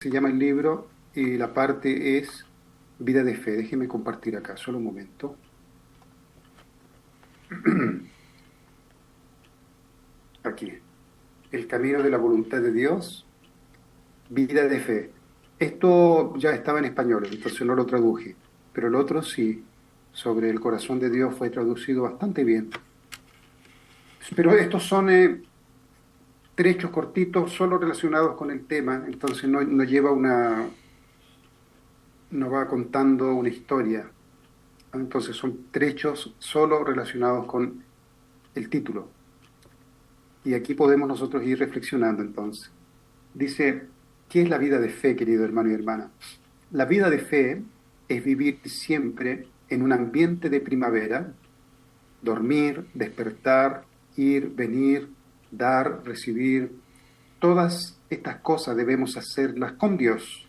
Se llama el libro y la parte es Vida de Fe. Déjeme compartir acá, solo un momento. Aquí. El camino de la voluntad de Dios, Vida de Fe. Esto ya estaba en español, entonces no lo traduje, pero el otro sí, sobre el corazón de Dios fue traducido bastante bien. Pero estos son trechos cortitos, solo relacionados con el tema, entonces no lleva no va contando una historia. Entonces son trechos solo relacionados con el título. Y aquí podemos nosotros ir reflexionando entonces. Dice, ¿qué es la vida de fe, querido hermano y hermana? La vida de fe es vivir siempre en un ambiente de primavera, dormir, despertar, ir, venir, dar, recibir. Todas estas cosas debemos hacerlas con Dios,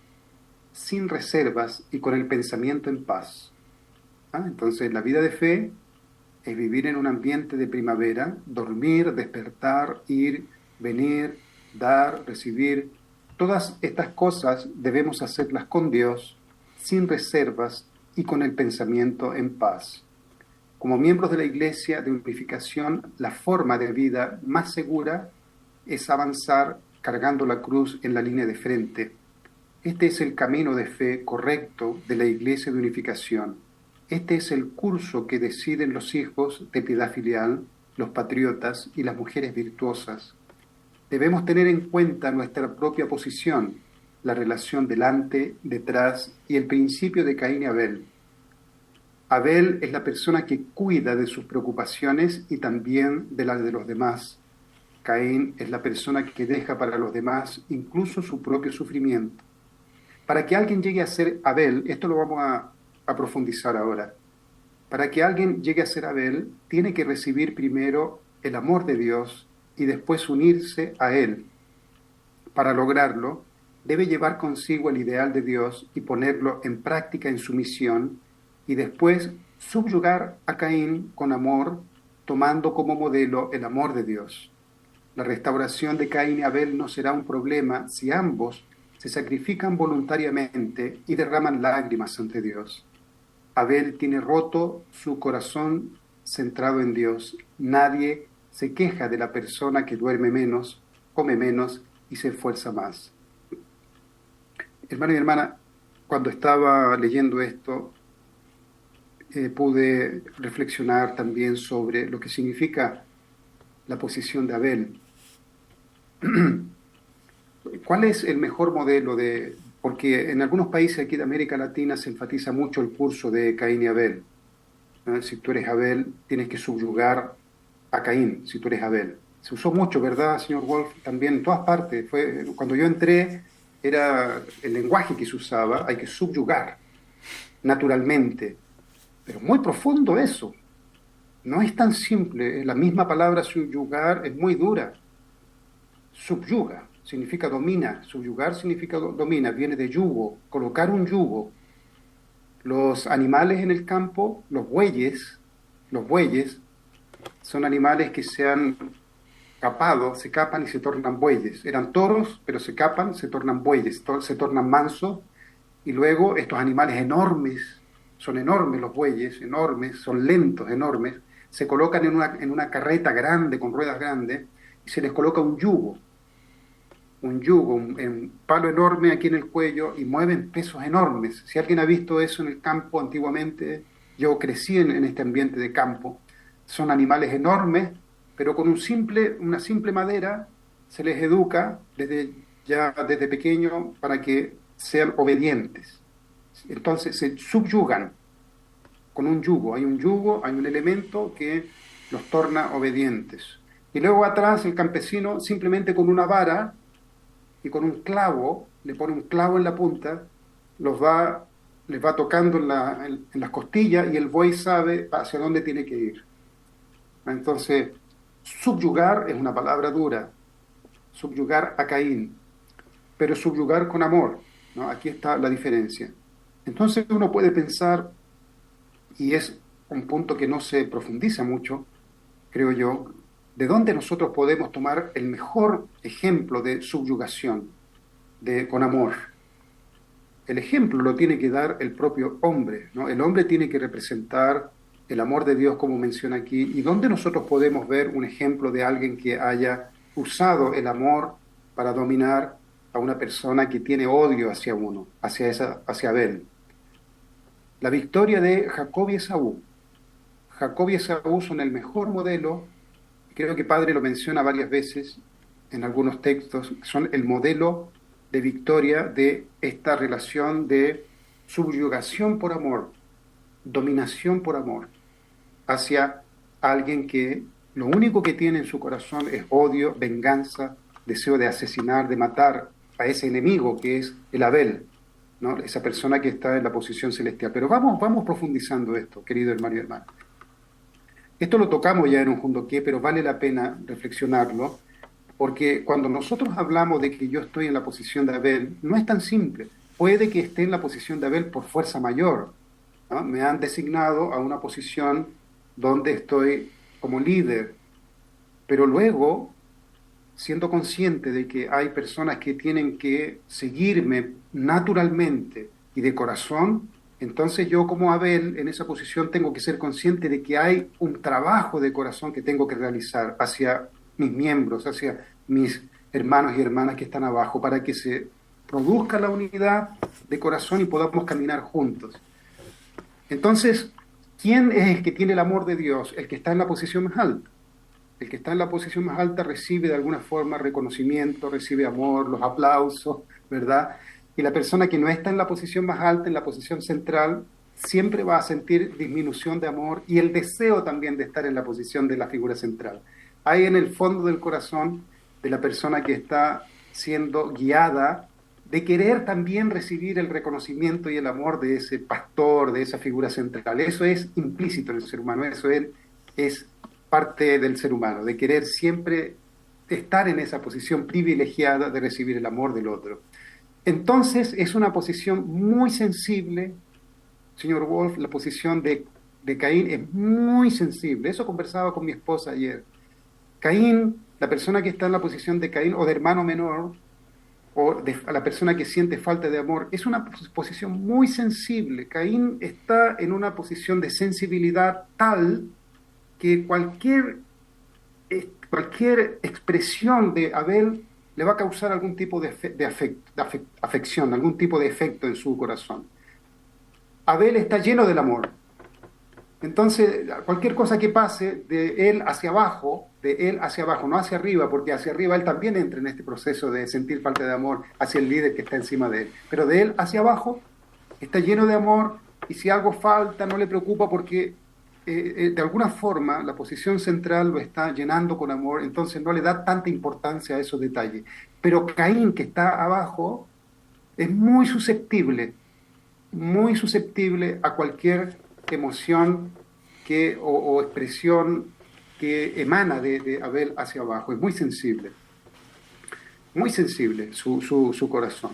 sin reservas y con el pensamiento en paz. Entonces, la vida de fe es vivir en un ambiente de primavera, dormir, despertar, ir, venir, dar, recibir. Todas estas cosas debemos hacerlas con Dios, sin reservas y con el pensamiento en paz. Como miembros de la Iglesia de Unificación, la forma de vida más segura es avanzar cargando la cruz en la línea de frente. Este es el camino de fe correcto de la Iglesia de Unificación. Este es el curso que deciden los hijos de piedad filial, los patriotas y las mujeres virtuosas. Debemos tener en cuenta nuestra propia posición, la relación delante, detrás y el principio de Caín y Abel. Abel es la persona que cuida de sus preocupaciones y también de las de los demás. Caín es la persona que deja para los demás incluso su propio sufrimiento. Para que alguien llegue a ser Abel, esto lo vamos a profundizar ahora. Para que alguien llegue a ser Abel, tiene que recibir primero el amor de Dios y después unirse a Él. Para lograrlo, debe llevar consigo el ideal de Dios y ponerlo en práctica en su misión y después subyugar a Caín con amor, tomando como modelo el amor de Dios. La restauración de Caín y Abel no será un problema si ambos se sacrifican voluntariamente y derraman lágrimas ante Dios. Abel tiene roto su corazón centrado en Dios. Nadie se queja de la persona que duerme menos, come menos y se esfuerza más. Hermano y hermana, cuando estaba leyendo esto, pude reflexionar también sobre lo que significa la posición de Abel. ¿Cuál es el mejor modelo de...? Porque en algunos países aquí de América Latina se enfatiza mucho el curso de Caín y Abel. Si tú eres Abel, tienes que subyugar a Caín, si tú eres Abel. Se usó mucho, ¿verdad, señor Wolf? También en todas partes. Cuando yo entré, era el lenguaje que se usaba, hay que subyugar naturalmente. Pero muy profundo eso. No es tan simple. La misma palabra subyugar es muy dura. Subyuga significa domina, subyugar significa domina, viene de yugo, colocar un yugo. Los animales en el campo, los bueyes son animales que se han capado, se capan y se tornan bueyes. Eran toros, pero se capan, se tornan bueyes, se tornan mansos, y luego estos animales enormes, son enormes los bueyes, enormes, son lentos, enormes, se colocan en una carreta grande, con ruedas grandes, y se les coloca un yugo, un palo enorme aquí en el cuello y mueven pesos enormes. Si alguien ha visto eso en el campo antiguamente, yo crecí en este ambiente de campo, son animales enormes, pero con una simple madera se les educa desde pequeño para que sean obedientes. Entonces se subyugan con un yugo, hay un elemento que los torna obedientes. Y luego atrás el campesino simplemente con una vara y con un clavo, le pone un clavo en la punta, les va tocando en las costillas y el buey sabe hacia dónde tiene que ir. Entonces, subyugar es una palabra dura, subyugar a Caín, pero subyugar con amor, ¿no? Aquí está la diferencia. Entonces uno puede pensar, y es un punto que no se profundiza mucho, creo yo, ¿de dónde nosotros podemos tomar el mejor ejemplo de subyugación con amor? el ejemplo lo tiene que dar el propio hombre, ¿no? El hombre tiene que representar el amor de Dios, como menciona aquí, y dónde nosotros podemos ver un ejemplo de alguien que haya usado el amor para dominar a una persona que tiene odio hacia uno, hacia Abel. La victoria de Jacob y Esaú. Jacob y Esaú son el mejor modelo, creo que Padre lo menciona varias veces en algunos textos, son el modelo de victoria de esta relación de subyugación por amor, dominación por amor, hacia alguien que lo único que tiene en su corazón es odio, venganza, deseo de asesinar, de matar a ese enemigo que es el Abel, ¿no? Esa persona que está en la posición celestial. Pero vamos profundizando esto, querido hermano y hermana. Esto lo tocamos ya en un Jundoqué, pero vale la pena reflexionarlo, porque cuando nosotros hablamos de que yo estoy en la posición de Abel, no es tan simple. Puede que esté en la posición de Abel por fuerza mayor, ¿no? Me han designado a una posición donde estoy como líder, pero luego, siendo consciente de que hay personas que tienen que seguirme naturalmente y de corazón, entonces yo como Abel en esa posición tengo que ser consciente de que hay un trabajo de corazón que tengo que realizar hacia mis miembros, hacia mis hermanos y hermanas que están abajo, para que se produzca la unidad de corazón y podamos caminar juntos. Entonces, ¿quién es el que tiene el amor de Dios? El que está en la posición más alta. El que está en la posición más alta recibe de alguna forma reconocimiento, recibe amor, los aplausos, ¿verdad? Y la persona que no está en la posición más alta, en la posición central, siempre va a sentir disminución de amor y el deseo también de estar en la posición de la figura central. Hay en el fondo del corazón de la persona que está siendo guiada de querer también recibir el reconocimiento y el amor de ese pastor, de esa figura central. Eso es implícito en el ser humano, eso es parte del ser humano, de querer siempre estar en esa posición privilegiada de recibir el amor del otro. Entonces es una posición muy sensible, señor Wolf, la posición de Caín es muy sensible. Eso conversaba con mi esposa ayer. Caín, la persona que está en la posición de Caín o de hermano menor, o de a la persona que siente falta de amor, es una posición muy sensible. Caín está en una posición de sensibilidad tal que cualquier expresión de Abel le va a causar algún tipo de afección, algún tipo de efecto en su corazón. Abel está lleno del amor. Entonces, cualquier cosa que pase de él hacia abajo, no hacia arriba, porque hacia arriba él también entra en este proceso de sentir falta de amor hacia el líder que está encima de él. Pero de él hacia abajo está lleno de amor y si algo falta no le preocupa porque de alguna forma la posición central lo está llenando con amor, entonces no le da tanta importancia a esos detalles. Pero Caín, que está abajo, es muy susceptible a cualquier emoción o expresión que emana de Abel hacia abajo. Es muy sensible su corazón.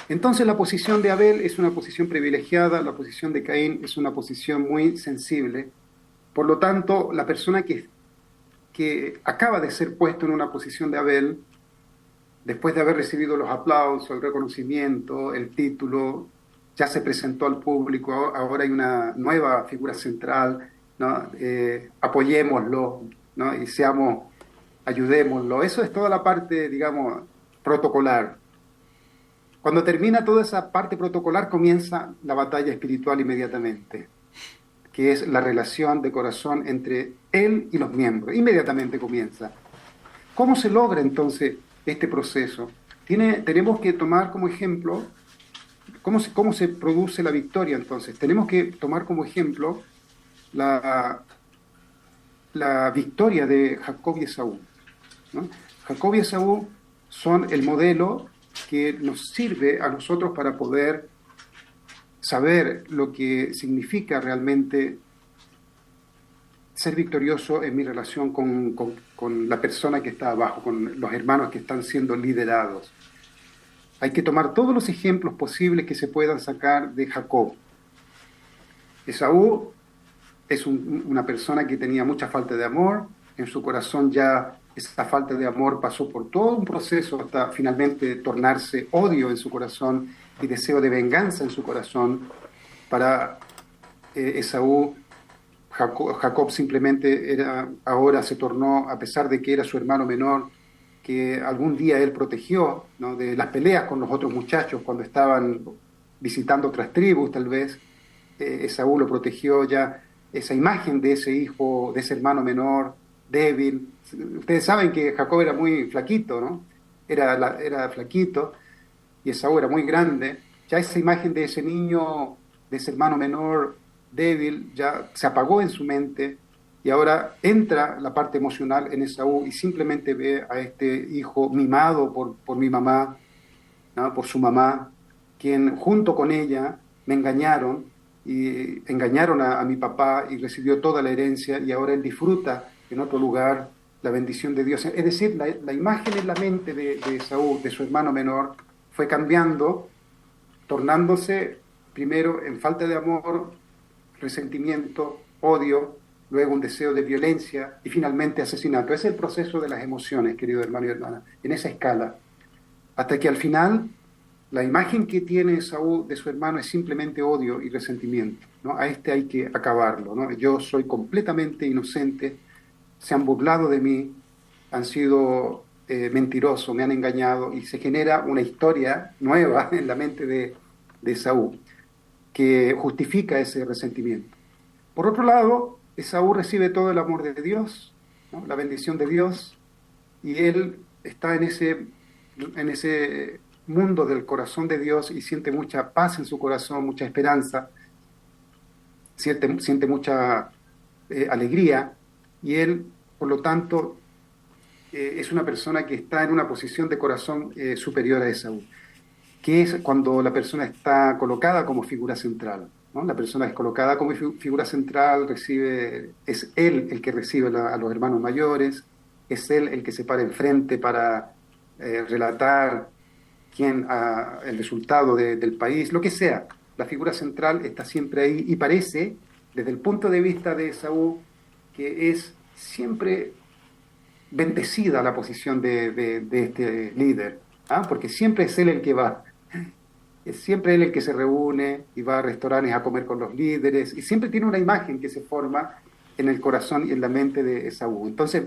Entonces la posición de Abel es una posición privilegiada, la posición de Caín es una posición muy sensible. Por lo tanto, la persona que acaba de ser puesto en una posición de Abel, después de haber recibido los aplausos, el reconocimiento, el título, ya se presentó al público, ahora hay una nueva figura central, ¿no? Apoyémoslo, ¿no? Y ayudémoslo. Eso es toda la parte, digamos, protocolar. Cuando termina toda esa parte protocolar, comienza la batalla espiritual inmediatamente, que es la relación de corazón entre él y los miembros. Inmediatamente comienza. ¿Cómo se logra entonces este proceso? Tenemos que tomar como ejemplo, ¿cómo se produce la victoria entonces? Tenemos que tomar como ejemplo la victoria de Jacob y Esaú, ¿no? Jacob y Esaú son el modelo que nos sirve a nosotros para poder saber lo que significa realmente ser victorioso en mi relación con la persona que está abajo, con los hermanos que están siendo liderados. Hay que tomar todos los ejemplos posibles que se puedan sacar de Jacob. Esaú es una persona que tenía mucha falta de amor, en su corazón ya esa falta de amor pasó por todo un proceso hasta finalmente tornarse odio en su corazón y deseo de venganza en su corazón para Esaú. Jacob simplemente ahora se tornó, a pesar de que era su hermano menor, que algún día él protegió, ¿no?, de las peleas con los otros muchachos cuando estaban visitando otras tribus, tal vez, Esaú lo protegió ya, esa imagen de ese hijo, de ese hermano menor, débil. Ustedes saben que Jacob era muy flaquito, ¿no? Era flaquito y Esaú era muy grande. Ya esa imagen de ese niño, de ese hermano menor débil, ya se apagó en su mente y ahora entra la parte emocional en Esaú y simplemente ve a este hijo mimado por mi mamá, ¿no?, por su mamá, quien junto con ella me engañaron y engañaron a mi papá y recibió toda la herencia y ahora él disfruta en otro lugar la bendición de Dios. Es decir, la imagen en la mente de Esaú, de su hermano menor, fue cambiando, tornándose primero en falta de amor, resentimiento, odio, luego un deseo de violencia y finalmente asesinato. Es el proceso de las emociones, querido hermano y hermana, en esa escala, hasta que al final la imagen que tiene Esaú de su hermano es simplemente odio y resentimiento, ¿no? A este hay que acabarlo, ¿no? Yo soy completamente inocente, se han burlado de mí, han sido mentirosos, me han engañado y se genera una historia nueva en la mente de Esaú que justifica ese resentimiento. Por otro lado, Esaú recibe todo el amor de Dios, ¿no?, la bendición de Dios, y él está en ese mundo del corazón de Dios y siente mucha paz en su corazón, mucha esperanza, siente mucha alegría, y él, por lo tanto, es una persona que está en una posición de corazón superior a Esaú, que es cuando la persona está colocada como figura central, ¿no? La persona es colocada como figura central, es él el que recibe a los hermanos mayores, es él el que se para enfrente para relatar el resultado del país, lo que sea. La figura central está siempre ahí y parece, desde el punto de vista de Esaú, que es siempre bendecida la posición de este líder, ¿ah? Porque siempre es él el que va. Es siempre él el que se reúne y va a restaurantes a comer con los líderes y siempre tiene una imagen que se forma en el corazón y en la mente de Esaú. Entonces,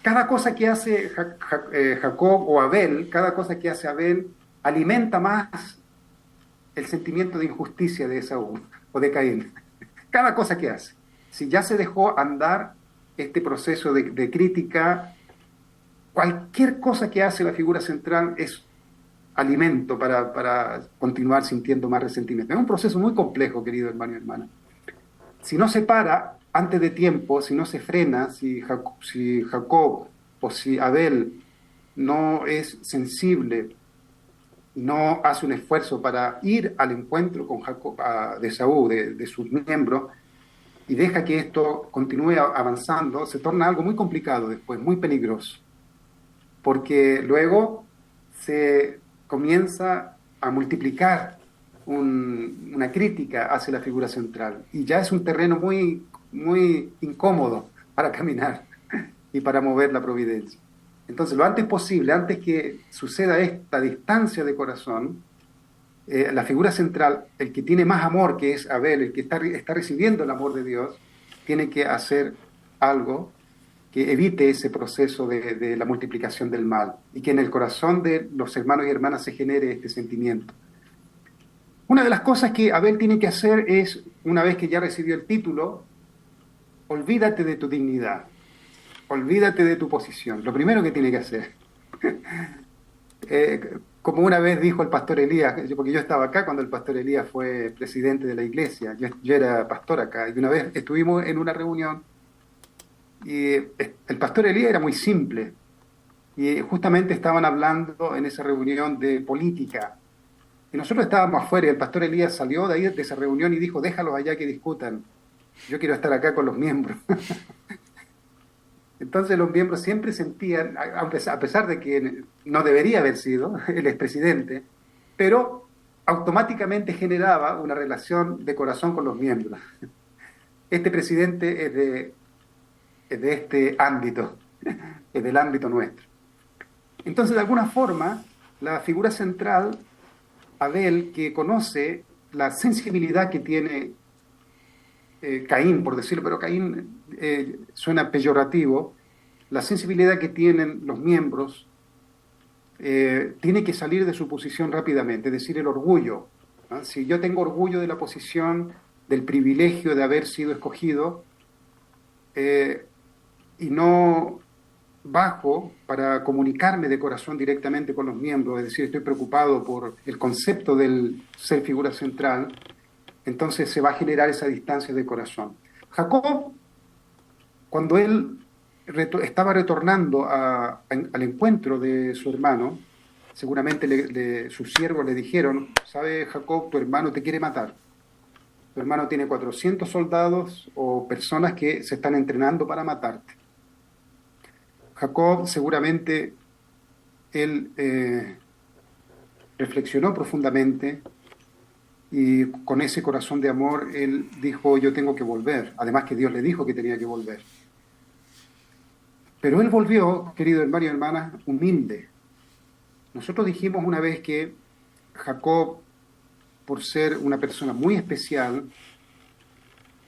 cada cosa que hace Jacob o Abel, cada cosa que hace Abel alimenta más el sentimiento de injusticia de Esaú o de Caín. Cada cosa que hace. Si ya se dejó andar este proceso de crítica, cualquier cosa que hace la figura central es alimento para continuar sintiendo más resentimiento. Es un proceso muy complejo, querido hermano y hermana. Si no se para antes de tiempo, si no se frena, si Jacob o si Abel no es sensible, no hace un esfuerzo para ir al encuentro con Jacob, de Esaú, de sus miembros, y deja que esto continúe avanzando, se torna algo muy complicado después, muy peligroso, porque luego se comienza a multiplicar una crítica hacia la figura central y ya es un terreno muy, muy incómodo para caminar y para mover la providencia. Entonces, lo antes posible, antes que suceda esta distancia de corazón, la figura central, el que tiene más amor, que es Abel, el que está recibiendo el amor de Dios, tiene que hacer algo que evite ese proceso de la multiplicación del mal y que en el corazón de los hermanos y hermanas se genere este sentimiento. Una de las cosas que Abel tiene que hacer es, una vez que ya recibió el título, olvídate de tu dignidad, olvídate de tu posición, lo primero que tiene que hacer. Como una vez dijo el pastor Elías, porque yo estaba acá cuando el pastor Elías fue presidente de la iglesia, yo era pastor acá, y una vez estuvimos en una reunión y el pastor Elías era muy simple, y justamente estaban hablando en esa reunión de política, y nosotros estábamos afuera, y el pastor Elías salió de ahí, de esa reunión, y dijo, déjalos allá que discutan, yo quiero estar acá con los miembros. Entonces los miembros siempre sentían, a pesar de que no debería haber sido el expresidente, pero automáticamente generaba una relación de corazón con los miembros. Este presidente es de este ámbito. es del ámbito nuestro. Entonces, de alguna forma, la figura central, Abel, que conoce la sensibilidad que tiene Caín, por decirlo, pero Caín suena peyorativo, la sensibilidad que tienen los miembros tiene que salir de su posición rápidamente, es decir, el orgullo. ¿No? Si yo tengo orgullo de la posición, del privilegio de haber sido escogido, eh, y no bajo para comunicarme de corazón directamente con los miembros, es decir, estoy preocupado por el concepto del ser figura central, entonces se va a generar esa distancia de corazón. Jacob, cuando él estaba retornando al encuentro de su hermano, seguramente sus siervos le dijeron, ¿sabe Jacob, tu hermano te quiere matar? Tu hermano tiene 400 soldados o personas que se están entrenando para matarte. Jacob seguramente él reflexionó profundamente y con ese corazón de amor él dijo, yo tengo que volver, además que Dios le dijo que tenía que volver. Pero él volvió, querido hermano y hermana, humilde. Nosotros dijimos una vez que Jacob, por ser una persona muy especial,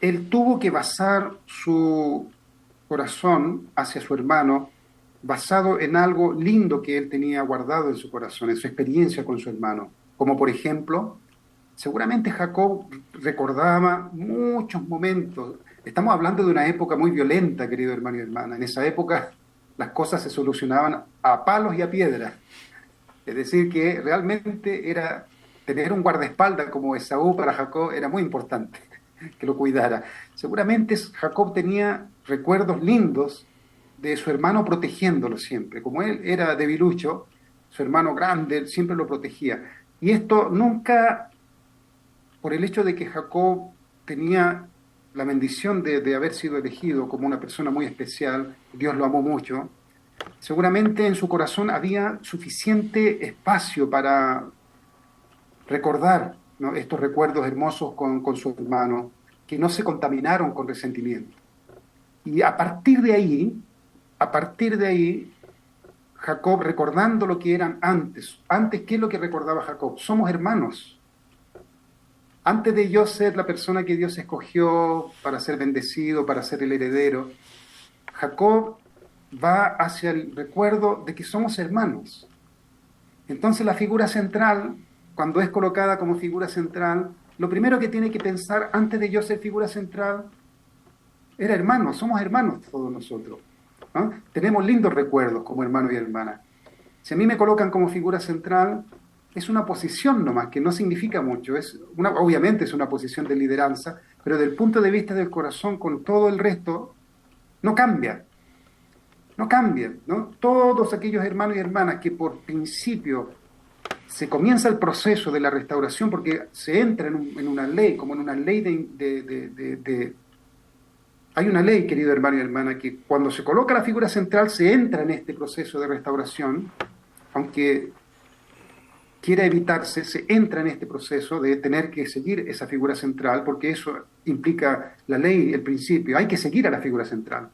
él tuvo que basar su corazón hacia su hermano basado en algo lindo que él tenía guardado en su corazón, en su experiencia con su hermano. Como por ejemplo, seguramente Jacob recordaba muchos momentos. Estamos hablando de una época muy violenta, querido hermano y hermana. En esa época las cosas se solucionaban a palos y a piedras. Es decir, que realmente era tener un guardaespaldas como Esaú para Jacob era muy importante, que lo cuidara. Seguramente Jacob tenía recuerdos lindos de su hermano protegiéndolo siempre. Como él era debilucho, su hermano grande siempre lo protegía. Y esto nunca, por el hecho de que Jacob tenía la bendición de haber sido elegido como una persona muy especial, Dios lo amó mucho, seguramente en su corazón había suficiente espacio para recordar, ¿no?, estos recuerdos hermosos con su hermano, que no se contaminaron con resentimiento. Y a partir de ahí, Jacob recordando lo que eran antes, ¿qué es lo que recordaba Jacob? Somos hermanos. Antes de yo ser la persona que Dios escogió para ser bendecido, para ser el heredero, Jacob va hacia el recuerdo de que somos hermanos. Entonces la figura central, cuando es colocada como figura central, lo primero que tiene que pensar antes de yo ser figura central, era hermano, somos hermanos todos nosotros, ¿no? Tenemos lindos recuerdos como hermano y hermana. Si a mí me colocan como figura central, es una posición nomás, que no significa mucho, obviamente es una posición de lideranza, pero desde el punto de vista del corazón con todo el resto, no cambia. No cambian, ¿no? Todos aquellos hermanos y hermanas que por principio se comienza el proceso de la restauración porque se entra en una ley, como en una ley Hay una ley, querido hermano y hermana, que cuando se coloca la figura central se entra en este proceso de restauración, aunque quiera evitarse, se entra en este proceso de tener que seguir esa figura central, porque eso implica la ley, el principio, hay que seguir a la figura central.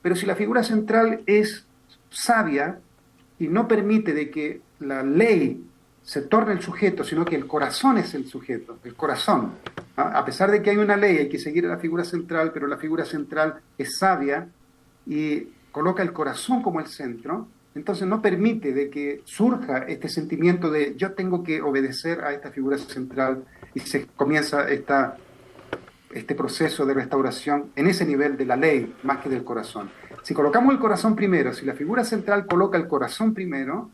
Pero si la figura central es sabia y no permite de que la ley se torne el sujeto, sino que el corazón es el sujeto, el corazón. A pesar de que hay una ley, hay que seguir a la figura central, pero la figura central es sabia y coloca el corazón como el centro, entonces no permite de que surja este sentimiento de yo tengo que obedecer a esta figura central y se comienza este proceso de restauración en ese nivel de la ley más que del corazón. Si colocamos el corazón primero, si la figura central coloca el corazón primero,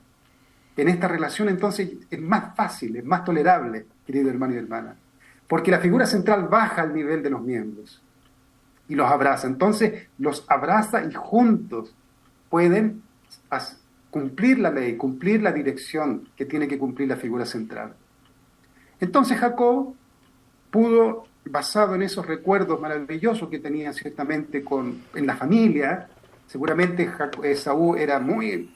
en esta relación entonces es más fácil, es más tolerable, querido hermano y hermana, porque la figura central baja al nivel de los miembros y los abraza. Entonces los abraza y juntos pueden cumplir la ley, cumplir la dirección que tiene que cumplir la figura central. Entonces Jacob pudo, basado en esos recuerdos maravillosos que tenía ciertamente en la familia, seguramente Esaú era muy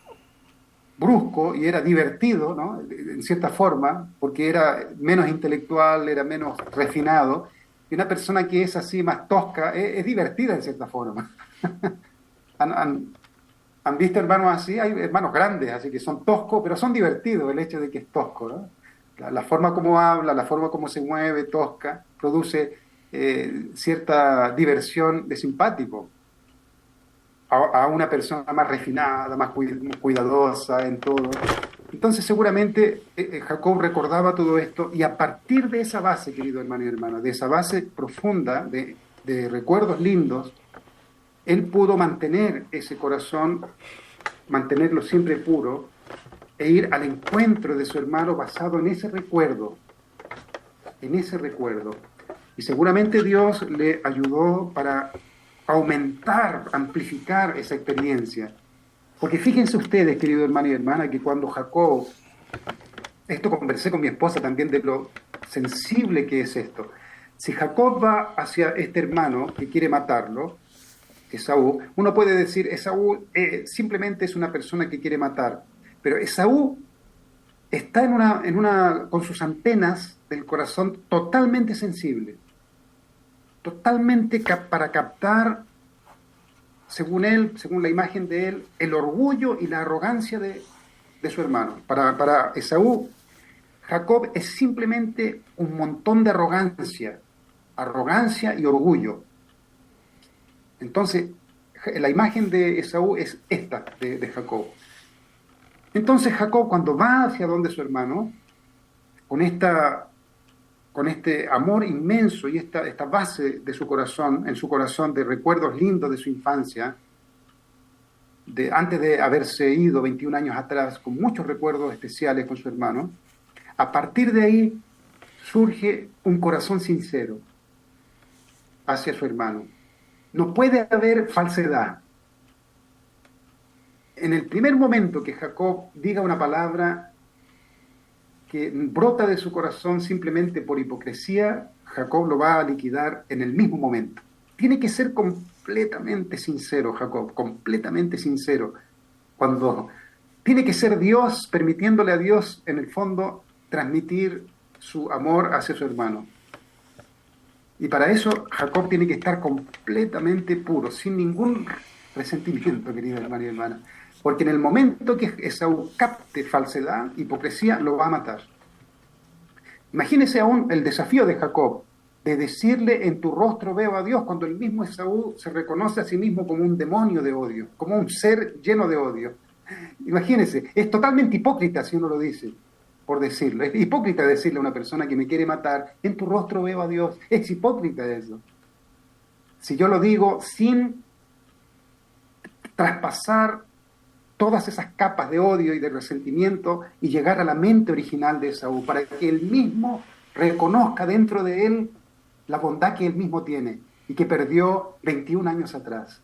brusco y era divertido, ¿no?, en cierta forma, porque era menos intelectual, era menos refinado, y una persona que es así más tosca es divertida en cierta forma. ¿Han visto hermanos así? Hay hermanos grandes, así que son toscos, pero son divertidos el hecho de que es tosco, ¿no? La forma como habla, la forma como se mueve, tosca, produce cierta diversión de simpático a una persona más refinada, más cuidadosa en todo. Entonces seguramente Jacob recordaba todo esto y a partir de esa base, querido hermano y hermana, de esa base profunda de recuerdos lindos, él pudo mantener ese corazón, mantenerlo siempre puro e ir al encuentro de su hermano basado en ese recuerdo, en ese recuerdo. Y seguramente Dios le ayudó para aumentar, amplificar esa experiencia. Porque fíjense ustedes, querido hermano y hermana, que cuando Jacob, esto conversé con mi esposa también de lo sensible que es esto. Si Jacob va hacia este hermano que quiere matarlo, Esaú, uno puede decir, Esaú simplemente es una persona que quiere matar, pero Esaú está con sus antenas del corazón totalmente sensible, totalmente para captar, según él, según la imagen de él, el orgullo y la arrogancia de su hermano. Para Esaú, Jacob es simplemente un montón de arrogancia y orgullo. Entonces, la imagen de Esaú es esta de Jacob. Entonces Jacob, cuando va hacia donde su hermano, con este amor inmenso y esta base de su corazón, en su corazón de recuerdos lindos de su infancia, antes de haberse ido 21 años atrás, con muchos recuerdos especiales con su hermano, a partir de ahí surge un corazón sincero hacia su hermano. No puede haber falsedad. En el primer momento que Jacob diga una palabra que brota de su corazón simplemente por hipocresía, Jacob lo va a liquidar en el mismo momento. Tiene que ser completamente sincero, Jacob, completamente sincero. Tiene que ser Dios, permitiéndole a Dios, en el fondo, transmitir su amor hacia su hermano. Y para eso Jacob tiene que estar completamente puro, sin ningún resentimiento, querido hermano y hermana. Porque en el momento que Esaú capte falsedad, hipocresía, lo va a matar. Imagínese aún el desafío de Jacob, de decirle en tu rostro veo a Dios, cuando el mismo Esaú se reconoce a sí mismo como un demonio de odio, como un ser lleno de odio. Imagínese, es totalmente hipócrita si uno lo dice, por decirlo. Es hipócrita decirle a una persona que me quiere matar, en tu rostro veo a Dios. Es hipócrita eso. Si yo lo digo sin traspasar todas esas capas de odio y de resentimiento y llegar a la mente original de Esaú, para que él mismo reconozca dentro de él la bondad que él mismo tiene y que perdió 21 años atrás.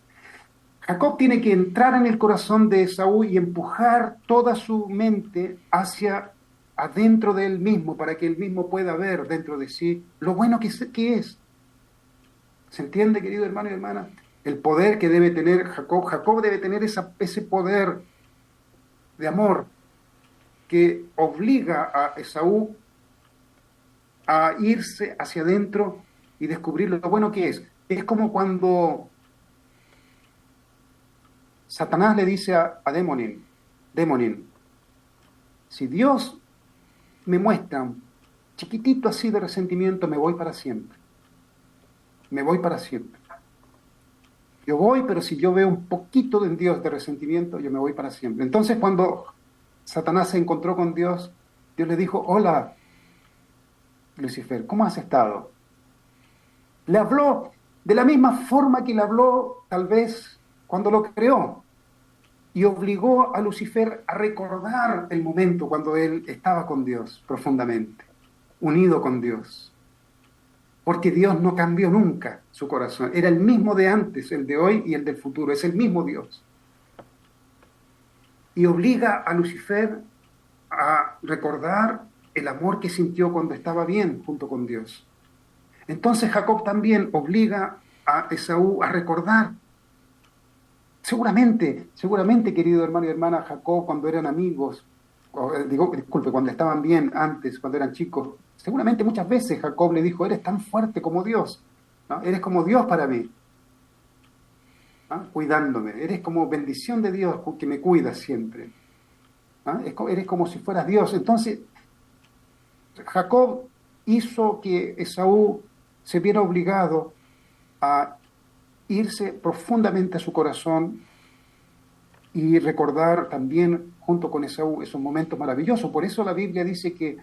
Jacob tiene que entrar en el corazón de Esaú y empujar toda su mente hacia adentro de él mismo, para que él mismo pueda ver dentro de sí lo bueno que es. ¿Se entiende, querido hermano y hermana? El poder que debe tener Jacob. Jacob debe tener ese poder de amor que obliga a Esaú a irse hacia adentro y descubrir lo bueno que es. Es como cuando Satanás le dice a Demonín, si Dios me muestra un chiquitito así de resentimiento, me voy para siempre. Me voy para siempre. Yo voy, pero si yo veo un poquito de Dios de resentimiento, yo me voy para siempre. Entonces, cuando Satanás se encontró con Dios, Dios le dijo, hola, Lucifer, ¿cómo has estado? Le habló de la misma forma que le habló tal vez cuando lo creó, y obligó a Lucifer a recordar el momento cuando él estaba con Dios profundamente, unido con Dios. Porque Dios no cambió nunca su corazón. Era el mismo de antes, el de hoy y el del futuro. Es el mismo Dios. Y obliga a Lucifer a recordar el amor que sintió cuando estaba bien junto con Dios. Entonces Jacob también obliga a Esaú a recordar. Seguramente, querido hermano y hermana, Jacob, cuando eran amigos, cuando estaban bien antes, cuando eran chicos, seguramente muchas veces Jacob le dijo, eres tan fuerte como Dios, ¿no? Eres como Dios para mí. cuidándome. Eres como bendición de Dios que me cuidas siempre. Eres como si fueras Dios. Entonces, Jacob hizo que Esaú se viera obligado a irse profundamente a su corazón y recordar también junto con Esaú esos momentos maravillosos. Por eso la Biblia dice que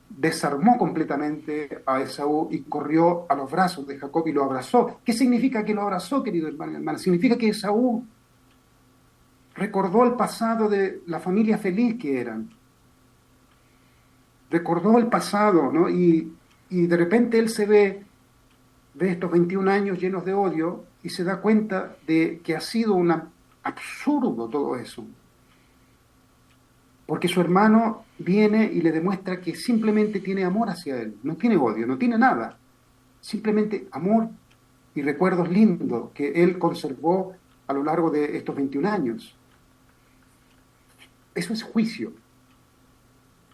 desarmó completamente a Esaú y corrió a los brazos de Jacob y lo abrazó. ¿Qué significa que lo abrazó, querido hermano y hermana? Significa que Esaú recordó el pasado de la familia feliz que eran. Recordó el pasado, ¿no? Y de repente él se ve estos 21 años llenos de odio y se da cuenta de que ha sido un absurdo todo eso. Porque su hermano viene y le demuestra que simplemente tiene amor hacia él, no tiene odio, no tiene nada, simplemente amor y recuerdos lindos que él conservó a lo largo de estos 21 años. Eso es juicio.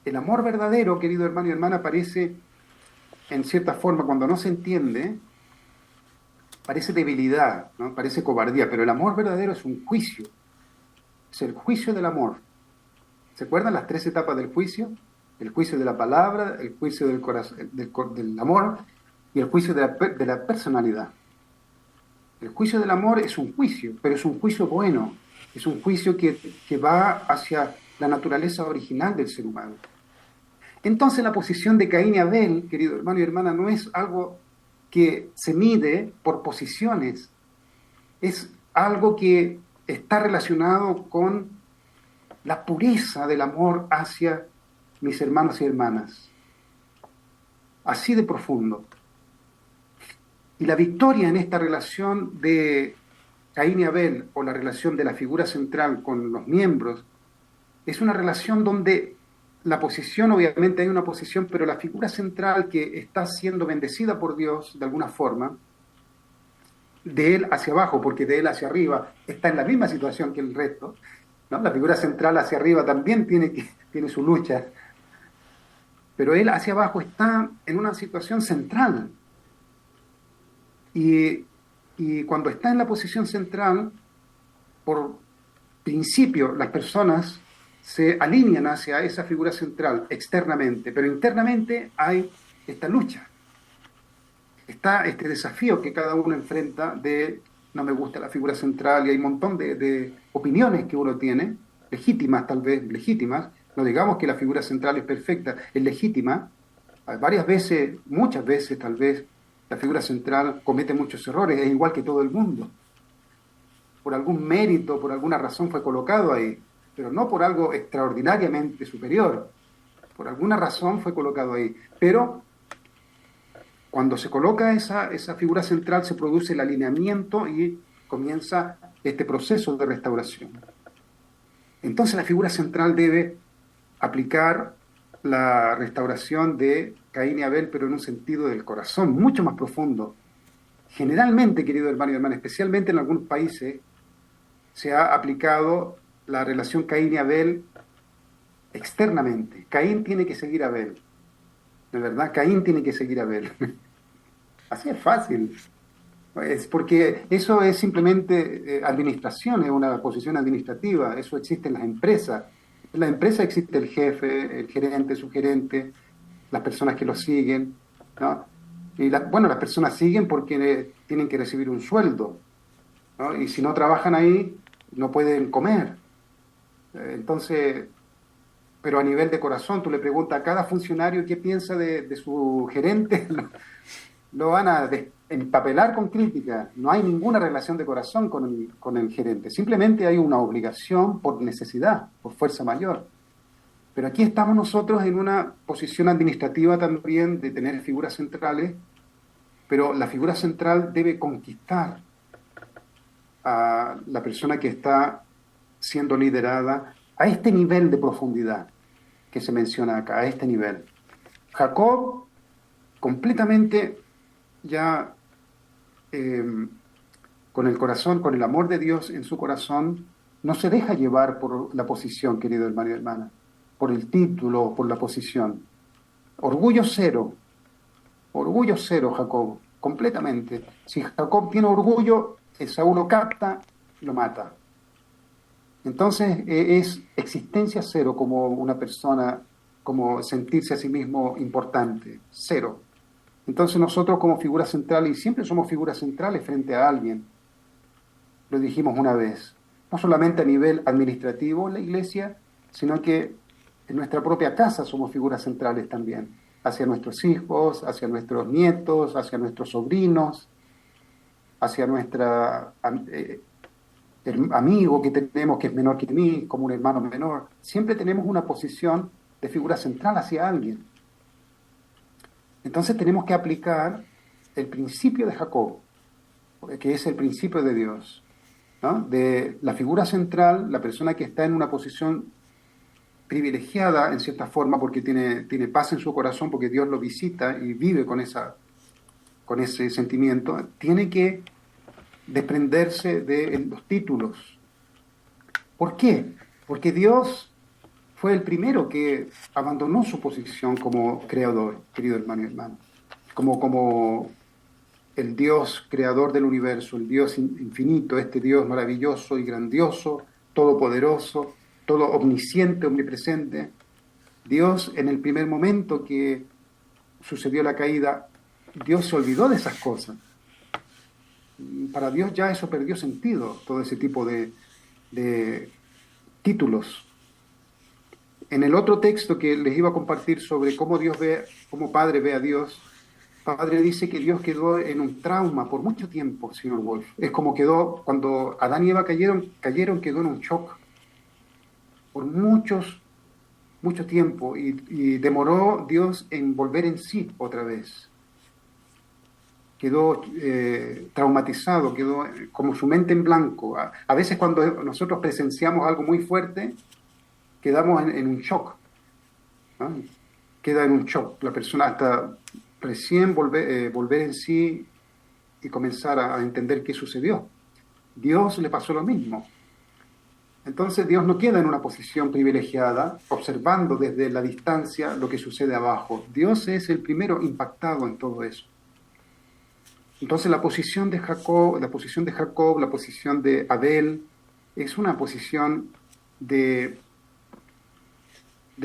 El amor verdadero, querido hermano y hermana, parece, en cierta forma, cuando no se entiende, parece debilidad, ¿no? Parece cobardía, pero el amor verdadero es un juicio, es el juicio del amor. ¿Se acuerdan las 3 etapas del juicio? El juicio de la palabra, el juicio del corazón, del amor y el juicio de la personalidad. El juicio del amor es un juicio, pero es un juicio bueno, es un juicio que va hacia la naturaleza original del ser humano. Entonces la posición de Caín y Abel, querido hermano y hermana, no es algo que se mide por posiciones, es algo que está relacionado con la pureza del amor hacia mis hermanos y hermanas. Así de profundo. Y la victoria en esta relación de Caín y Abel, o la relación de la figura central con los miembros, es una relación donde la posición, obviamente hay una posición, pero la figura central que está siendo bendecida por Dios de alguna forma, de él hacia abajo, porque de él hacia arriba está en la misma situación que el resto, ¿no? La figura central hacia arriba también tiene su lucha, pero él hacia abajo está en una situación central. Y cuando está en la posición central, por principio, las personas se alinean hacia esa figura central externamente, pero internamente hay esta lucha, está este desafío que cada uno enfrenta de no me gusta la figura central y hay un montón de opiniones que uno tiene, legítimas tal vez, legítimas, no digamos que la figura central es perfecta, es legítima, varias veces, muchas veces tal vez, la figura central comete muchos errores, es igual que todo el mundo. Por algún mérito, por alguna razón fue colocado ahí, pero no por algo extraordinariamente superior. Por alguna razón fue colocado ahí. Pero cuando se coloca esa figura central se produce el alineamiento y comienza este proceso de restauración. Entonces la figura central debe aplicar la restauración de Caín y Abel, pero en un sentido del corazón, mucho más profundo. Generalmente, querido hermano y hermana, especialmente en algunos países, se ha aplicado la relación Caín y Abel externamente. Caín tiene que seguir a Abel. ¿De verdad? Caín tiene que seguir a Abel. Así es fácil. Es porque eso es simplemente administración, es una posición administrativa. Eso existe en las empresas. En la empresa existe el jefe, el gerente, su gerente, las personas que lo siguen, ¿no? Y bueno, las personas siguen porque tienen que recibir un sueldo, ¿no? Y si no trabajan ahí, no pueden comer. Entonces, pero a nivel de corazón, tú le preguntas a cada funcionario qué piensa de su gerente, lo van a empapelar con crítica. No hay ninguna relación de corazón con el gerente. Simplemente hay una obligación por necesidad, por fuerza mayor. Pero aquí estamos nosotros en una posición administrativa también de tener figuras centrales, pero la figura central debe conquistar a la persona que está siendo liderada a este nivel de profundidad que se menciona acá, a este nivel. Jacob, completamente ya con el corazón, con el amor de Dios en su corazón, no se deja llevar por la posición, querido hermano y hermana, por el título, por la posición. Orgullo cero, Jacob, completamente. Si Jacob tiene orgullo, Esaú lo capta lo mata. Entonces es existencia cero como una persona, como sentirse a sí mismo importante, cero. Entonces nosotros como figuras centrales, y siempre somos figuras centrales frente a alguien, lo dijimos una vez, no solamente a nivel administrativo en la iglesia, sino que en nuestra propia casa somos figuras centrales también, hacia nuestros hijos, hacia nuestros nietos, hacia nuestros sobrinos, hacia nuestra el amigo que tenemos que es menor que mí, como un hermano menor. Siempre tenemos una posición de figura central hacia alguien. Entonces tenemos que aplicar el principio de Jacob, que es el principio de Dios, ¿no? De la figura central, la persona que está en una posición privilegiada en cierta forma porque tiene paz en su corazón, porque Dios lo visita y vive con ese sentimiento, tiene que desprenderse de los títulos. ¿Por qué? Porque Dios fue el primero que abandonó su posición como creador, querido hermano y hermana, como el Dios creador del universo, el Dios infinito, este Dios maravilloso y grandioso, todopoderoso, todo omnisciente, omnipresente. Dios, en el primer momento que sucedió la caída, Dios se olvidó de esas cosas. Para Dios ya eso perdió sentido, todo ese tipo de títulos. En el otro texto que les iba a compartir sobre cómo Dios ve, cómo Padre ve a Dios, Padre dice que Dios quedó en un trauma por mucho tiempo, señor Wolf. Es como quedó, cuando Adán y Eva quedó en un shock por mucho tiempo y demoró Dios en volver en sí otra vez. Quedó traumatizado, quedó como su mente en blanco. A veces cuando nosotros presenciamos algo muy fuerte, quedamos en un shock, ¿no? Queda en un shock. La persona hasta recién volver en sí y comenzar a entender qué sucedió. Dios le pasó lo mismo. Entonces Dios no queda en una posición privilegiada, observando desde la distancia lo que sucede abajo. Dios es el primero impactado en todo eso. Entonces la posición de Jacob, la posición de Abel, es una posición del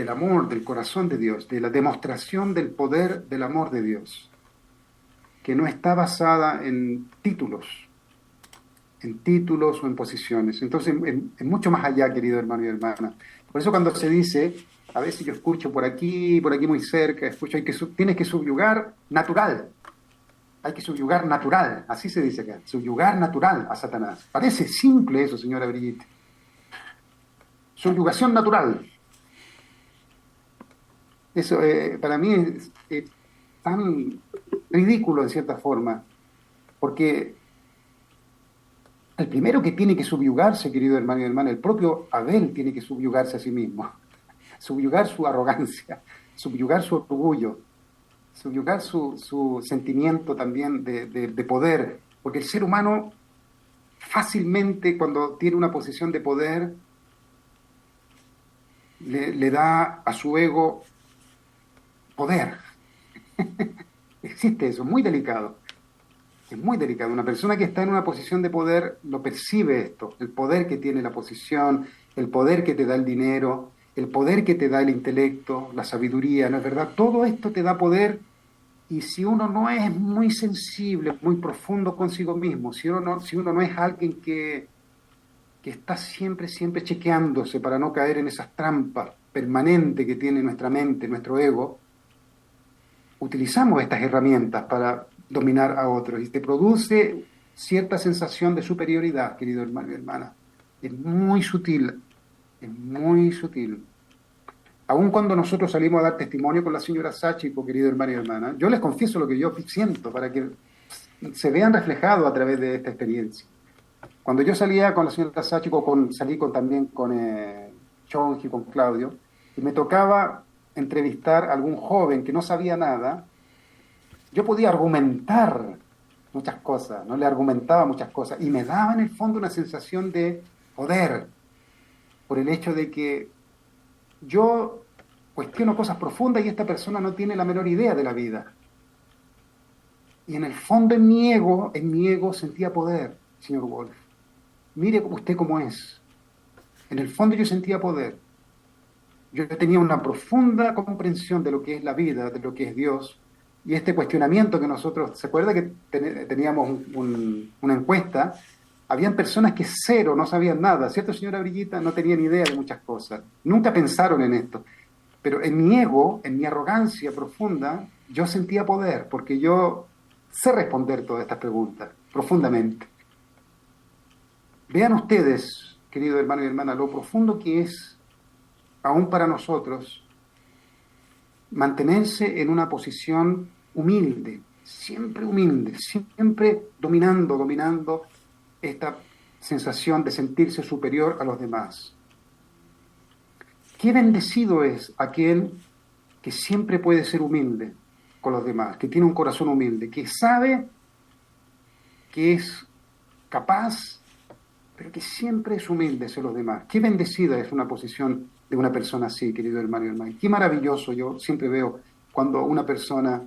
amor, del corazón de Dios, de la demostración del poder del amor de Dios, que no está basada en títulos o en posiciones. Entonces, es mucho más allá, querido hermano y hermana. Por eso cuando se dice, a veces yo escucho por aquí muy cerca, escucho, tienes que subyugar natural. Hay que subyugar natural, así se dice acá, subyugar natural a Satanás. Parece simple eso, señora Brigitte. Subyugación natural. Eso para mí es tan ridículo en cierta forma, porque el primero que tiene que subyugarse, querido hermano y hermana, el propio Abel tiene que subyugarse a sí mismo, subyugar su arrogancia, subyugar su orgullo, subyugar su sentimiento también de poder, porque el ser humano fácilmente cuando tiene una posición de poder le da a su ego poder. Existe eso, muy delicado. Es muy delicado. Una persona que está en una posición de poder lo percibe esto, el poder que tiene la posición, el poder que te da el dinero, el poder que te da el intelecto, la sabiduría, ¿no es verdad? Todo esto te da poder y si uno no es muy sensible, muy profundo consigo mismo, si uno no es alguien que está siempre chequeándose para no caer en esas trampas permanentes que tiene nuestra mente, nuestro ego, utilizamos estas herramientas para dominar a otros y te produce cierta sensación de superioridad, querido hermano y hermana. Es muy sutil, es muy sutil. Aun cuando nosotros salimos a dar testimonio con la señora Sachiko, querido hermano y hermana, yo les confieso lo que yo siento para que se vean reflejados a través de esta experiencia. Cuando yo salía con la señora Sachiko, también con Chonji, con Claudio, y me tocaba entrevistar a algún joven que no sabía nada, yo podía argumentar muchas cosas, no le argumentaba muchas cosas, y me daba en el fondo una sensación de poder, por el hecho de que yo cuestiono cosas profundas y esta persona no tiene la menor idea de la vida. Y en el fondo en mi ego sentía poder, señor Wolf. mire usted cómo es. En el fondo yo sentía poder. Yo tenía una profunda comprensión de lo que es la vida, de lo que es Dios, y este cuestionamiento que nosotros, ¿se acuerda que teníamos una encuesta? Habían personas que cero, no sabían nada, ¿cierto, señora Brillita? No tenían idea de muchas cosas, nunca pensaron en esto, pero en mi ego, en mi arrogancia profunda, yo sentía poder, porque yo sé responder todas estas preguntas profundamente. Vean ustedes, querido hermano y hermana, lo profundo que es, aún para nosotros, mantenerse en una posición humilde, siempre dominando esta sensación de sentirse superior a los demás. Qué bendecido es aquel que siempre puede ser humilde con los demás, que tiene un corazón humilde, que sabe que es capaz, pero que siempre es humilde hacia los demás. Qué bendecida es una posición de una persona así, querido hermano y hermana. Qué maravilloso, yo siempre veo cuando una persona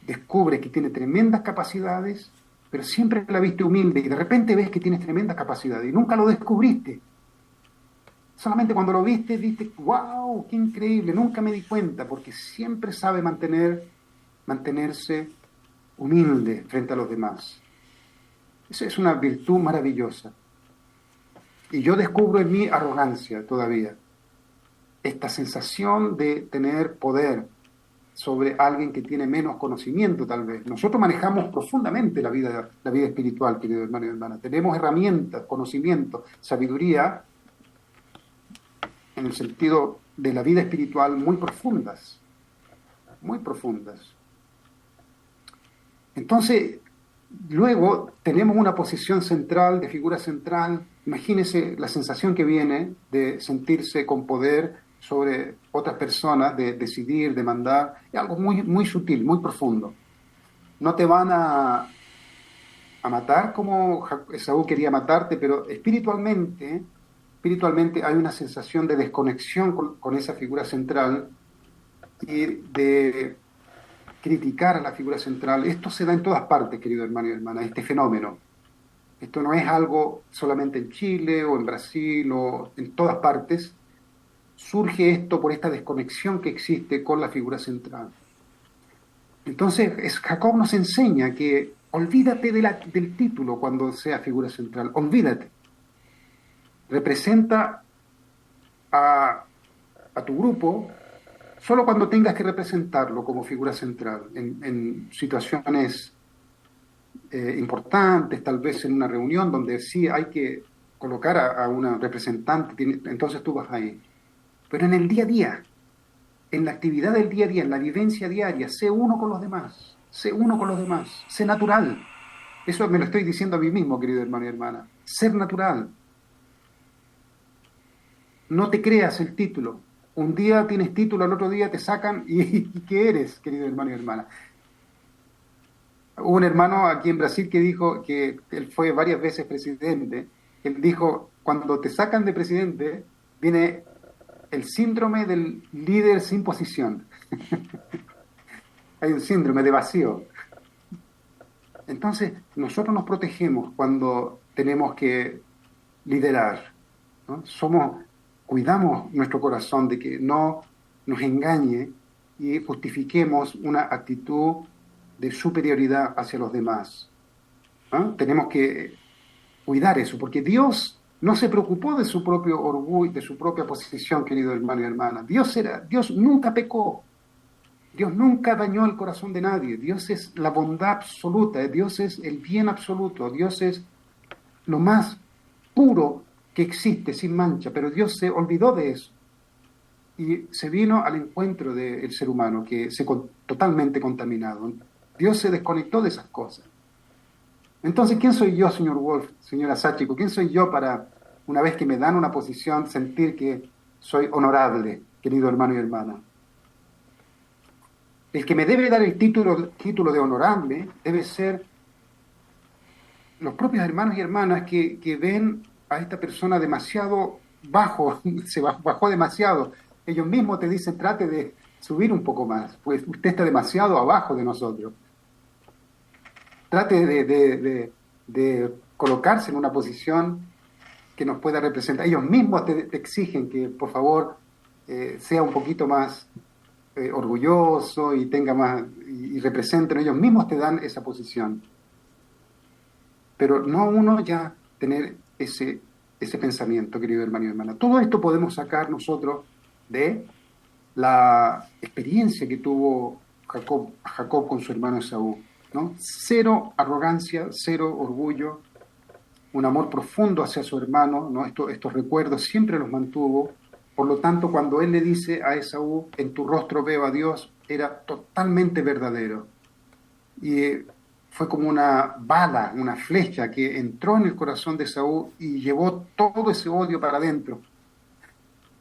descubre que tiene tremendas capacidades, pero siempre la viste humilde y de repente ves que tienes tremendas capacidades y nunca lo descubriste. Solamente cuando lo viste, diste, wow, qué increíble, nunca me di cuenta, porque siempre sabe mantenerse humilde frente a los demás. Esa es una virtud maravillosa. Y yo descubro en mí arrogancia todavía, esta sensación de tener poder sobre alguien que tiene menos conocimiento tal vez. Nosotros manejamos profundamente la vida espiritual, querido hermano y hermana. Tenemos herramientas, conocimiento, sabiduría, en el sentido de la vida espiritual, muy profundas, muy profundas. Entonces, luego tenemos una posición central, de figura central. Imagínese la sensación que viene de sentirse con poder sobre otras personas, de decidir, de mandar. Es algo muy, muy sutil, muy profundo. No te van a matar como Esaú quería matarte, pero espiritualmente hay una sensación de desconexión con esa figura central y de criticar a la figura central. Esto se da en todas partes, querido hermano y hermana, este fenómeno. Esto no es algo solamente en Chile o en Brasil o en todas partes. Surge esto por esta desconexión que existe con la figura central. Entonces, Jacob nos enseña que olvídate del título cuando sea figura central, olvídate. Representa a tu grupo solo cuando tengas que representarlo como figura central, en situaciones importantes, tal vez en una reunión donde sí hay que colocar a una representante, entonces tú vas ahí. Pero en el día a día, en la actividad del día a día, en la vivencia diaria, sé uno con los demás, sé uno con los demás, sé natural. Eso me lo estoy diciendo a mí mismo, querido hermano y hermana. Ser natural. No te creas el título. Un día tienes título, al otro día te sacan y ¿qué eres, querido hermano y hermana? Hubo un hermano aquí en Brasil que dijo que él fue varias veces presidente. Él dijo, cuando te sacan de presidente, viene el síndrome del líder sin posición. Hay un síndrome de vacío. Entonces, nosotros nos protegemos cuando tenemos que liderar, ¿no? Cuidamos nuestro corazón de que no nos engañe y justifiquemos una actitud de superioridad hacia los demás, ¿no? Tenemos que cuidar eso, porque Dios no se preocupó de su propio orgullo, de su propia posición, querido hermano y hermana. Dios nunca pecó, Dios nunca dañó el corazón de nadie. Dios es la bondad absoluta, Dios es el bien absoluto, Dios es lo más puro que existe, sin mancha, pero Dios se olvidó de eso y se vino al encuentro del ser humano, que totalmente contaminado. Dios se desconectó de esas cosas. Entonces, ¿quién soy yo, señor Wolf, señora Sáchico? ¿Quién soy yo para, una vez que me dan una posición, sentir que soy honorable, querido hermano y hermana? El que me debe dar el título de honorable debe ser los propios hermanos y hermanas que ven a esta persona demasiado bajo, se bajó demasiado. Ellos mismos te dicen, trate de subir un poco más, pues usted está demasiado abajo de nosotros. Trate de colocarse en una posición que nos pueda representar. Ellos mismos te exigen que, por favor, sea un poquito más orgulloso y tenga más, y representen, ellos mismos te dan esa posición. Pero no uno ya tener ese pensamiento, querido hermano y hermana. Todo esto podemos sacar nosotros de la experiencia que tuvo Jacob con su hermano Esaú, ¿no? Cero arrogancia, cero orgullo, un amor profundo hacia su hermano, ¿no? Estos recuerdos siempre los mantuvo. Por lo tanto, cuando él le dice a Esaú, en tu rostro veo a Dios, era totalmente verdadero. Y fue como una bala, una flecha que entró en el corazón de Esaú y llevó todo ese odio para adentro.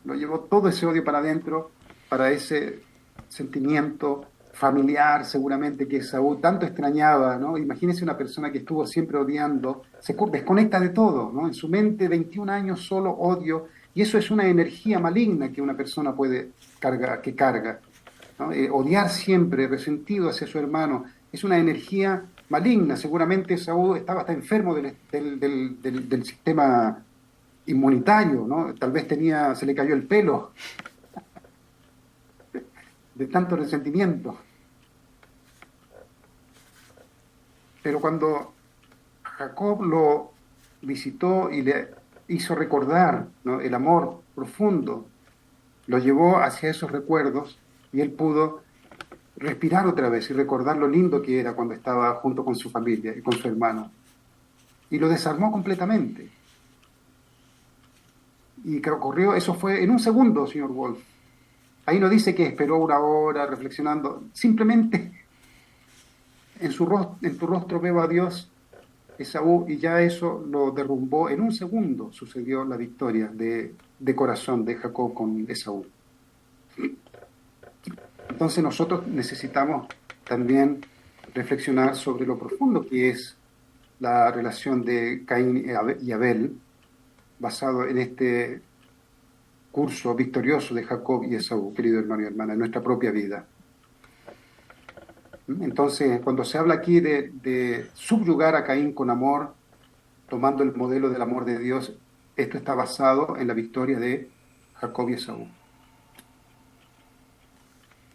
Lo llevó todo ese odio para adentro, para ese sentimiento familiar seguramente que Esaú tanto extrañaba, ¿no? Imagínese una persona que estuvo siempre odiando, se desconecta de todo, ¿no? En su mente 21 años solo odio, y eso es una energía maligna que una persona puede cargar, que carga, ¿no? Odiar siempre, resentido hacia su hermano, es una energía maligna. Seguramente Esaú estaba hasta enfermo del sistema inmunitario, ¿no? Tal vez se le cayó el pelo de tanto resentimiento. Pero cuando Jacob lo visitó y le hizo recordar, ¿no?, el amor profundo, lo llevó hacia esos recuerdos y él pudo respirar otra vez y recordar lo lindo que era cuando estaba junto con su familia y con su hermano. Y lo desarmó completamente. Y que ocurrió, eso fue en un segundo, señor Wolf. Ahí no dice que esperó una hora reflexionando, simplemente en tu rostro veo a Dios, Esaú, y ya eso lo derrumbó. En un segundo sucedió la victoria de corazón de Jacob con Esaú. Entonces nosotros necesitamos también reflexionar sobre lo profundo que es la relación de Caín y Abel, basado en este curso victorioso de Jacob y Esaú, querido hermano y hermana, en nuestra propia vida. Entonces, cuando se habla aquí de subyugar a Caín con amor, tomando el modelo del amor de Dios, esto está basado en la victoria de Jacob y Esaú.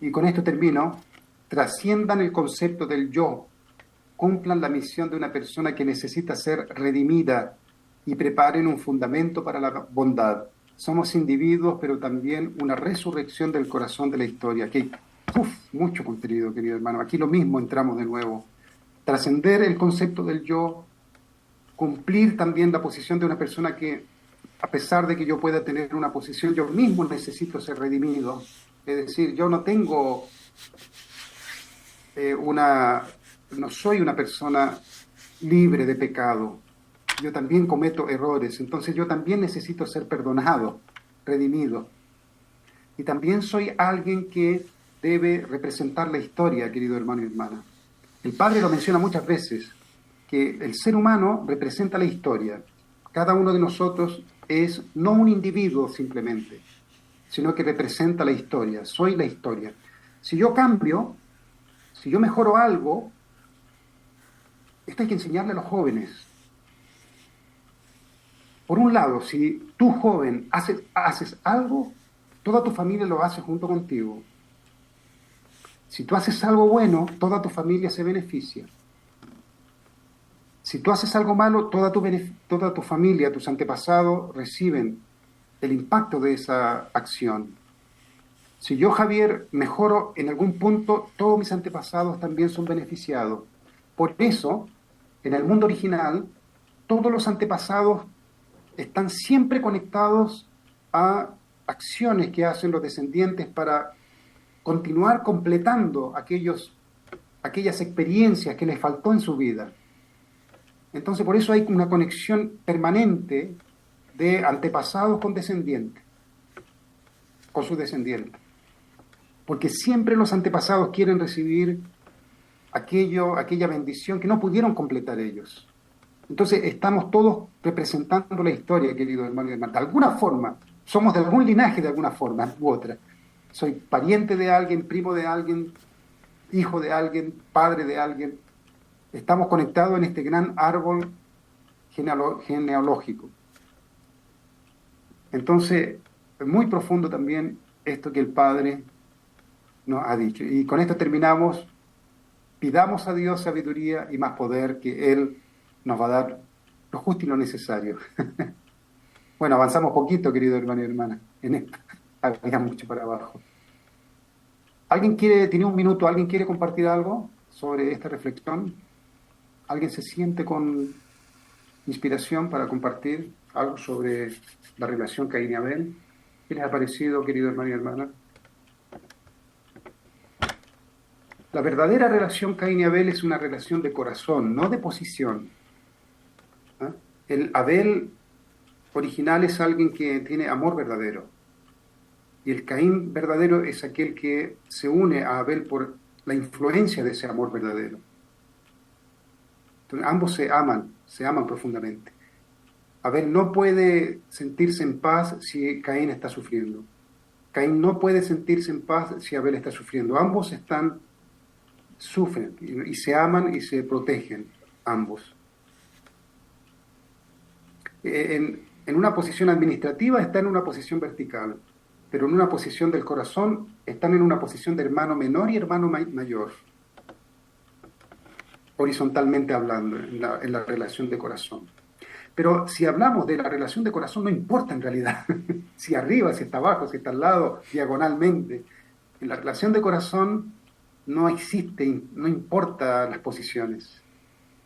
Y con esto termino. Trasciendan el concepto del yo, cumplan la misión de una persona que necesita ser redimida y preparen un fundamento para la bondad. Somos individuos, pero también una resurrección del corazón de la historia. Aquí hay mucho contenido, querido hermano. Aquí lo mismo entramos de nuevo. Trascender el concepto del yo, cumplir también la posición de una persona que, a pesar de que yo pueda tener una posición, yo mismo necesito ser redimido. Es decir, yo no tengo no soy una persona libre de pecado. Yo también cometo errores, entonces yo también necesito ser perdonado, redimido. Y también soy alguien que debe representar la historia, querido hermano y hermana. El Padre lo menciona muchas veces, que el ser humano representa la historia. Cada uno de nosotros es no un individuo simplemente, sino que representa la historia. Soy la historia. Si yo cambio, si yo mejoro algo, esto hay que enseñarle a los jóvenes. Por un lado, si tú joven haces algo, toda tu familia lo hace junto contigo. Si tú haces algo bueno, toda tu familia se beneficia. Si tú haces algo malo, toda tu familia, tus antepasados reciben el impacto de esa acción. Si yo, Javier, mejoro en algún punto, todos mis antepasados también son beneficiados. Por eso, en el mundo original, todos los antepasados están siempre conectados a acciones que hacen los descendientes para continuar completando aquellas experiencias que les faltó en su vida. Entonces, por eso hay una conexión permanente de antepasados con descendientes, con sus descendientes. Porque siempre los antepasados quieren recibir aquella bendición que no pudieron completar ellos. Entonces estamos todos representando la historia, querido hermano y hermana. De alguna forma, somos de algún linaje de alguna forma u otra. Soy pariente de alguien, primo de alguien, hijo de alguien, padre de alguien. Estamos conectados en este gran árbol genealógico. Entonces, es muy profundo también esto que el Padre nos ha dicho. Y con esto terminamos. Pidamos a Dios sabiduría y más poder, que Él nos va a dar lo justo y lo necesario. Bueno, avanzamos poquito, querido hermano y hermana, en esto. Había mucho para abajo. ¿Tiene un minuto, alguien quiere compartir algo sobre esta reflexión? ¿Alguien se siente con inspiración para compartir algo sobre la relación Caín y Abel? ¿Qué les ha parecido, querido hermano y hermana? La verdadera relación Caín y Abel es una relación de corazón, no de posición. ¿Ah? El Abel original es alguien que tiene amor verdadero. Y el Caín verdadero es aquel que se une a Abel por la influencia de ese amor verdadero. Entonces, ambos se aman profundamente. Abel no puede sentirse en paz si Caín está sufriendo. Caín no puede sentirse en paz si Abel está sufriendo. Ambos sufren y se aman y se protegen, ambos. En una posición administrativa están en una posición vertical, pero en una posición del corazón están en una posición de hermano menor y hermano mayor, horizontalmente hablando, en la relación de corazón. Pero si hablamos de la relación de corazón, no importa en realidad si arriba, si está abajo, si está al lado, diagonalmente. En la relación de corazón no existe, no importa las posiciones.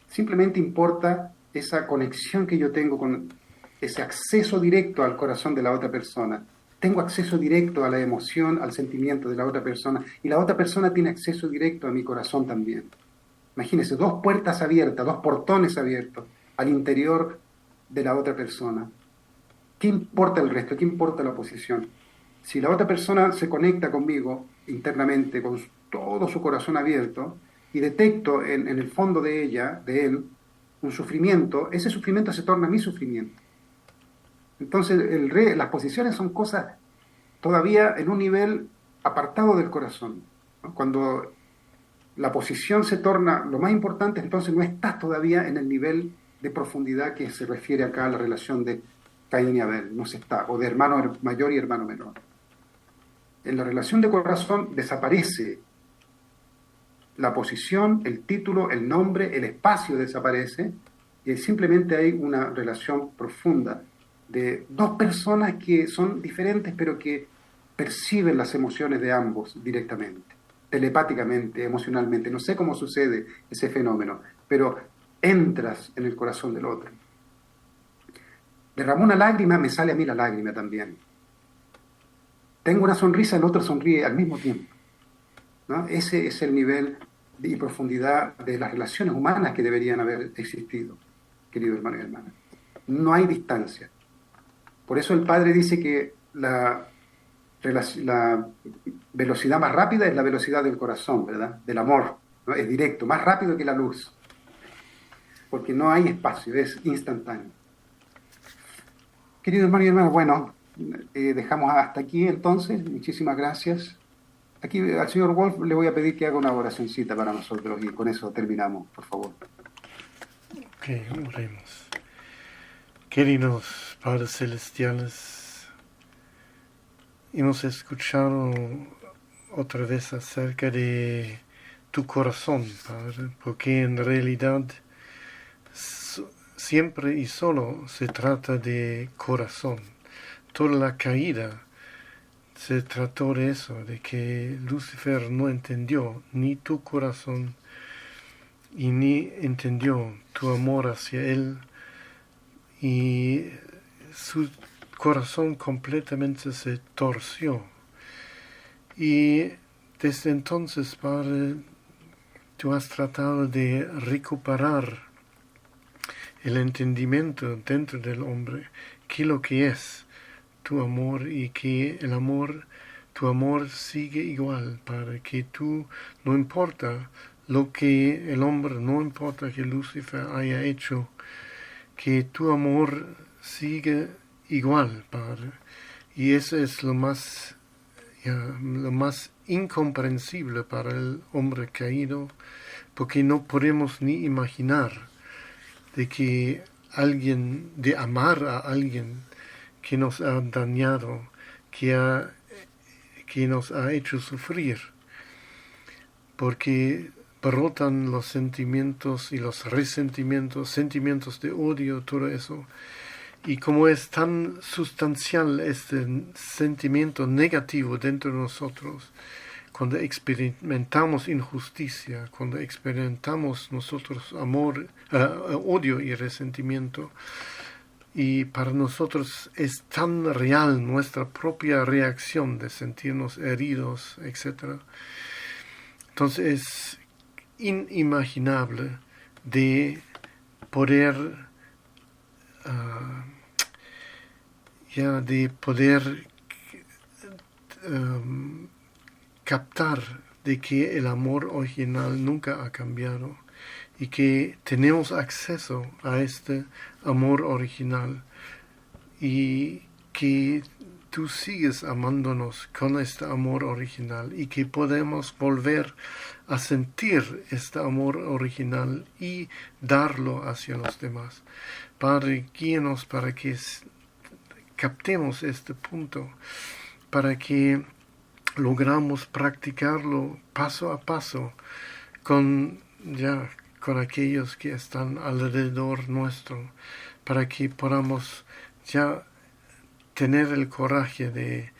Simplemente importa esa conexión que yo tengo con ese acceso directo al corazón de la otra persona. Tengo acceso directo a la emoción, al sentimiento de la otra persona, y la otra persona tiene acceso directo a mi corazón también. Imagínense, dos puertas abiertas, dos portones abiertos al interior de la otra persona. ¿Qué importa el resto? ¿Qué importa la posición? Si la otra persona se conecta conmigo internamente, con todo su corazón abierto, y detecto en el fondo de ella, de él, un sufrimiento, ese sufrimiento se torna mi sufrimiento. Entonces, las posiciones son cosas todavía en un nivel apartado del corazón, ¿no? Cuando la posición se torna lo más importante, entonces no estás todavía en el nivel de profundidad que se refiere acá a la relación de Caín y Abel, no se está, o de hermano mayor y hermano menor. En la relación de corazón desaparece la posición, el título, el nombre, el espacio desaparece, y simplemente hay una relación profunda de dos personas que son diferentes, pero que perciben las emociones de ambos directamente, telepáticamente, emocionalmente. No sé cómo sucede ese fenómeno, pero entras en el corazón del otro. Derramó una lágrima, me sale a mí la lágrima también. Tengo una sonrisa, el otro sonríe al mismo tiempo, ¿no? Ese es el nivel y profundidad de las relaciones humanas que deberían haber existido, querido hermano y hermana. No hay distancia. Por eso el Padre dice que la velocidad más rápida es la velocidad del corazón, ¿verdad? Del amor, ¿no? Es directo, más rápido que la luz, porque no hay espacio, es instantáneo. Querido hermano y hermana, bueno, dejamos hasta aquí entonces. Muchísimas gracias. Aquí al señor Wolf le voy a pedir que haga una oracioncita para nosotros y con eso terminamos, por favor. Ok, oremos. Queridos Padres Celestiales, hemos escuchado otra vez acerca de tu corazón, Padre, porque en realidad siempre y solo se trata de corazón. Toda la caída se trató de eso, de que Lucifer no entendió ni tu corazón y ni entendió tu amor hacia él, y su corazón completamente se torció. Y desde entonces, Padre, tú has tratado de recuperar el entendimiento dentro del hombre, que lo que es tu amor, y que tu amor sigue igual, Padre, que tú, no importa lo que el hombre, no importa que Lucifer haya hecho, que tu amor sigue igual, Padre. Y eso es lo más incomprensible para el hombre caído, porque no podemos ni imaginar de que de amar a alguien que nos ha dañado, que nos ha hecho sufrir, porque brotan los sentimientos y los resentimientos, sentimientos de odio, todo eso. Y como es tan sustancial este sentimiento negativo dentro de nosotros, cuando experimentamos injusticia, cuando experimentamos nosotros odio y resentimiento, y para nosotros es tan real nuestra propia reacción de sentirnos heridos, etc. Entonces es inimaginable de poder captar de que el amor original nunca ha cambiado y que tenemos acceso a este amor original y que tú sigues amándonos con este amor original y que podemos volver a sentir este amor original y darlo hacia los demás. Padre, guíanos para que captemos este punto, para que logramos practicarlo paso a paso con aquellos que están alrededor nuestro, para que podamos ya tener el coraje de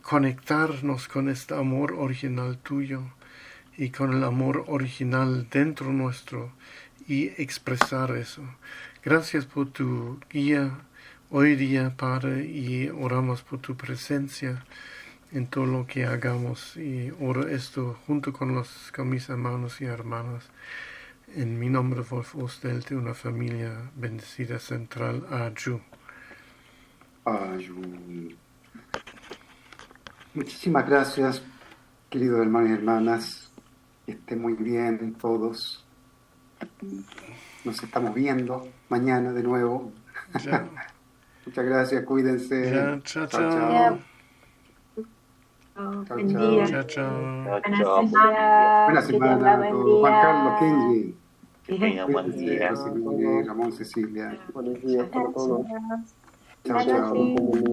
conectarnos con este amor original tuyo y con el amor original dentro nuestro y expresar eso. Gracias por tu guía hoy día, Padre, y oramos por tu presencia en todo lo que hagamos, y oro esto junto con mis hermanos y hermanas. En mi nombre, vos de una familia bendecida central, Ayu. Ayu. Muchísimas gracias, queridos hermanos y hermanas. Que estén muy bien todos. Nos estamos viendo mañana de nuevo. Muchas gracias, cuídense. Chao. Chao. Buen día. Chao. Buena semana a todos. Juan Carlos, Kenji. Que tengan buen día. Ramón, Cecilia. Buenos días para todos. Chao.